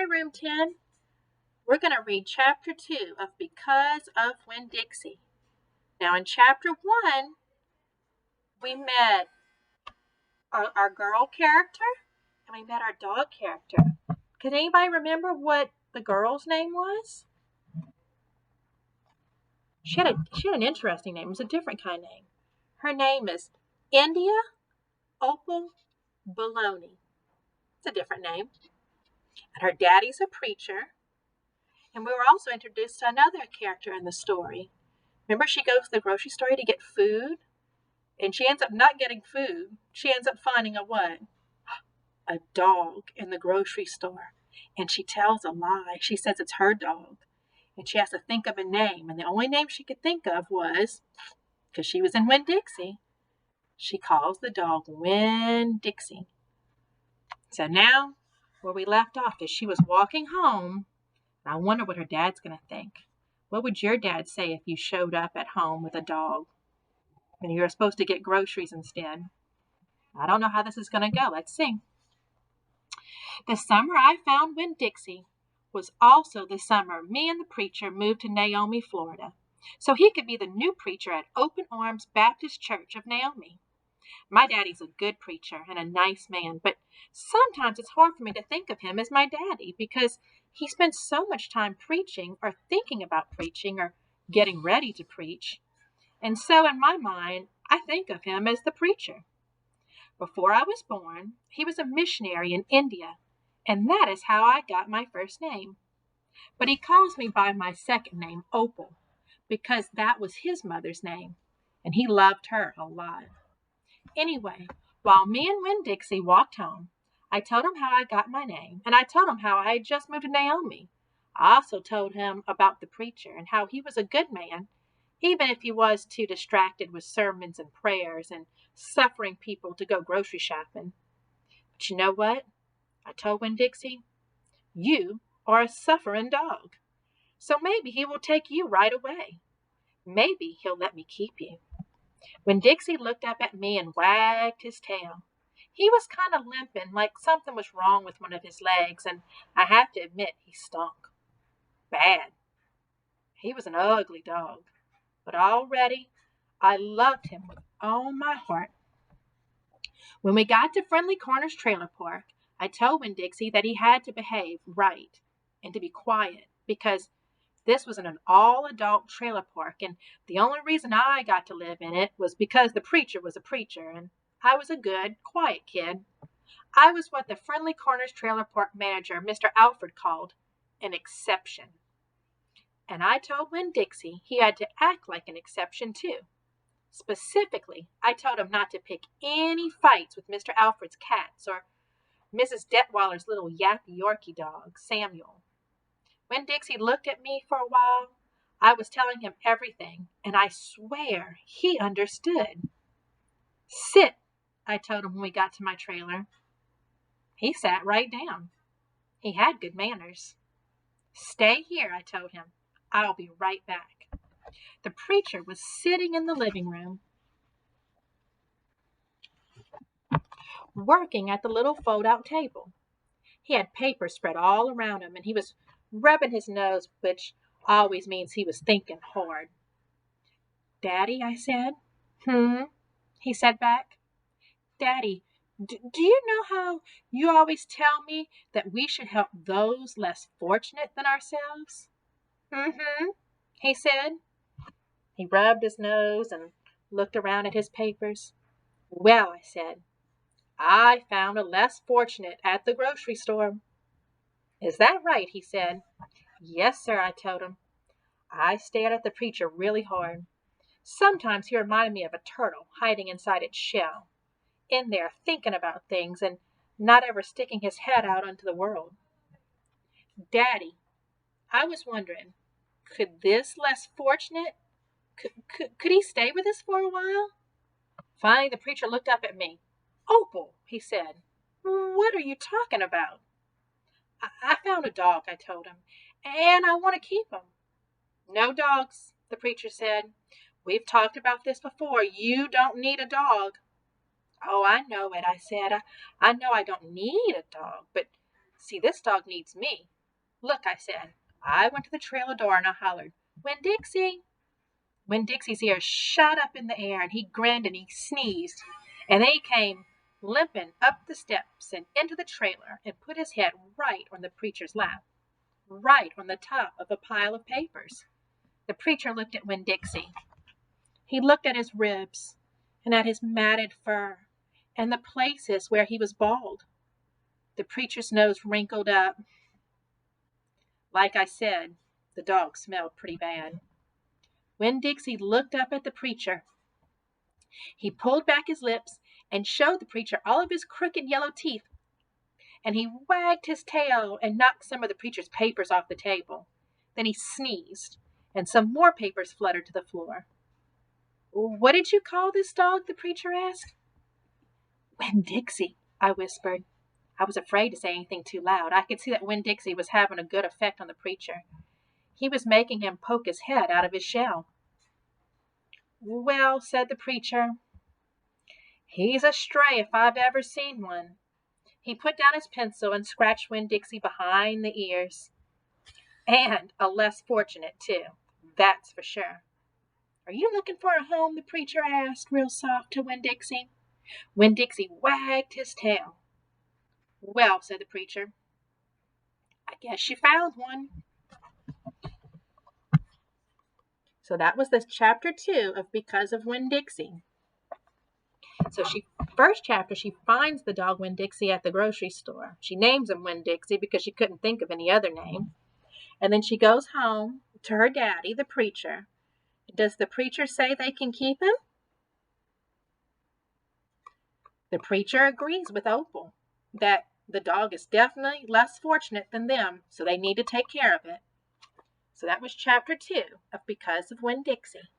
Room 10. We're going to read Chapter 2 of Because of Winn Dixie. Now, in Chapter 1, we met our girl character and we met our dog character. Can anybody remember what the girl's name was? She had an interesting name. It was a different kind of name. Her name is India Opal Baloney. It's a different name. And her daddy's a preacher. And we were also introduced to another character in the story. Remember, she goes to the grocery store to get food? And she ends up not getting food. She ends up finding a what? A dog in the grocery store. And she tells a lie. She says it's her dog. And she has to think of a name. And the only name she could think of was, because she was in Winn Dixie, she calls the dog Winn Dixie. So now, where we left off is she was walking home. And I wonder what her dad's going to think. What would your dad say if you showed up at home with a dog and you were supposed to get groceries instead? I don't know how this is going to go. Let's see. The summer I found Winn Dixie was also the summer me and the preacher moved to Naomi, Florida, so he could be the new preacher at Open Arms Baptist Church of Naomi. My daddy's a good preacher and a nice man, but sometimes it's hard for me to think of him as my daddy because he spends so much time preaching or thinking about preaching or getting ready to preach. And so in my mind, I think of him as the preacher. Before I was born, he was a missionary in India, and that is how I got my first name. But he calls me by my second name, Opal, because that was his mother's name, and he loved her a lot. Anyway, while me and Winn Dixie walked home, I told him how I got my name, and I told him how I had just moved to Naomi. I also told him about the preacher and how he was a good man, even if he was too distracted with sermons and prayers and suffering people to go grocery shopping. But you know what? I told Winn Dixie, you are a suffering dog, so maybe he will take you right away. Maybe he'll let me keep you. Winn Dixie looked up at me and wagged his tail. He was kind of limping, like something was wrong with one of his legs, and I have to admit he stunk. Bad. He was an ugly dog, but already I loved him with all my heart. When we got to Friendly Corners Trailer Park, I told Winn Dixie that he had to behave right and to be quiet because this was an all-adult trailer park, and the only reason I got to live in it was because the preacher was a preacher, and I was a good, quiet kid. I was what the Friendly Corners Trailer Park manager, Mr. Alfred, called an exception. And I told Winn Dixie he had to act like an exception, too. Specifically, I told him not to pick any fights with Mr. Alfred's cats or Mrs. Detweiler's little yappy Yorkie dog, Samuel. Winn Dixie looked at me for a while. I was telling him everything, and I swear he understood. Sit, I told him when we got to my trailer. He sat right down. He had good manners. Stay here, I told him. I'll be right back. The preacher was sitting in the living room, working at the little fold-out table. He had paper spread all around him, and he was rubbing his nose, which always means he was thinking hard. Daddy, I said. He said back. Daddy, do you know how you always tell me that we should help those less fortunate than ourselves? He said. He rubbed his nose and looked around at his papers. Well, I said, I found a less fortunate at the grocery store. Is that right? He said. Yes, sir, I told him. I stared at the preacher really hard. Sometimes he reminded me of a turtle hiding inside its shell, in there thinking about things and not ever sticking his head out into the world. Daddy, I was wondering, could this less fortunate, could he stay with us for a while? Finally, the preacher looked up at me. Opal, he said, what are you talking about? I found a dog, I told him, and I want to keep him. No dogs, the preacher said. We've talked about this before. You don't need a dog. Oh, I know it, I said. I know I don't need a dog, but see, this dog needs me. Look, I said. I went to the trailer door and I hollered, Winn Dixie. Winn Dixie's ears shot up in the air and he grinned and he sneezed. And then he came limping up the steps and into the trailer and put his head right on the preacher's lap, right on the top of a pile of papers. The preacher looked at Winn Dixie. He looked at his ribs and at his matted fur and the places where he was bald. The preacher's nose wrinkled up. Like I said, the dog smelled pretty bad. Winn Dixie looked up at the preacher. He pulled back his lips and showed the preacher all of his crooked yellow teeth. And he wagged his tail and knocked some of the preacher's papers off the table. Then he sneezed, and some more papers fluttered to the floor. What did you call this dog? The preacher asked. Winn Dixie, I whispered. I was afraid to say anything too loud. I could see that Winn Dixie was having a good effect on the preacher. He was making him poke his head out of his shell. Well, said the preacher, he's a stray if I've ever seen one. He put down his pencil and scratched Winn Dixie behind the ears. And a less fortunate, too. That's for sure. Are you looking for a home? The preacher asked real soft to Winn Dixie. Winn Dixie wagged his tail. Well, said the preacher, I guess you found one. So that was the chapter 2 of Because of Winn Dixie. So first chapter, she finds the dog Winn Dixie at the grocery store. She names him Winn Dixie because she couldn't think of any other name. And then she goes home to her daddy, the preacher. Does the preacher say they can keep him? The preacher agrees with Opal that the dog is definitely less fortunate than them, so they need to take care of it. So that was chapter 2 of Because of Winn Dixie.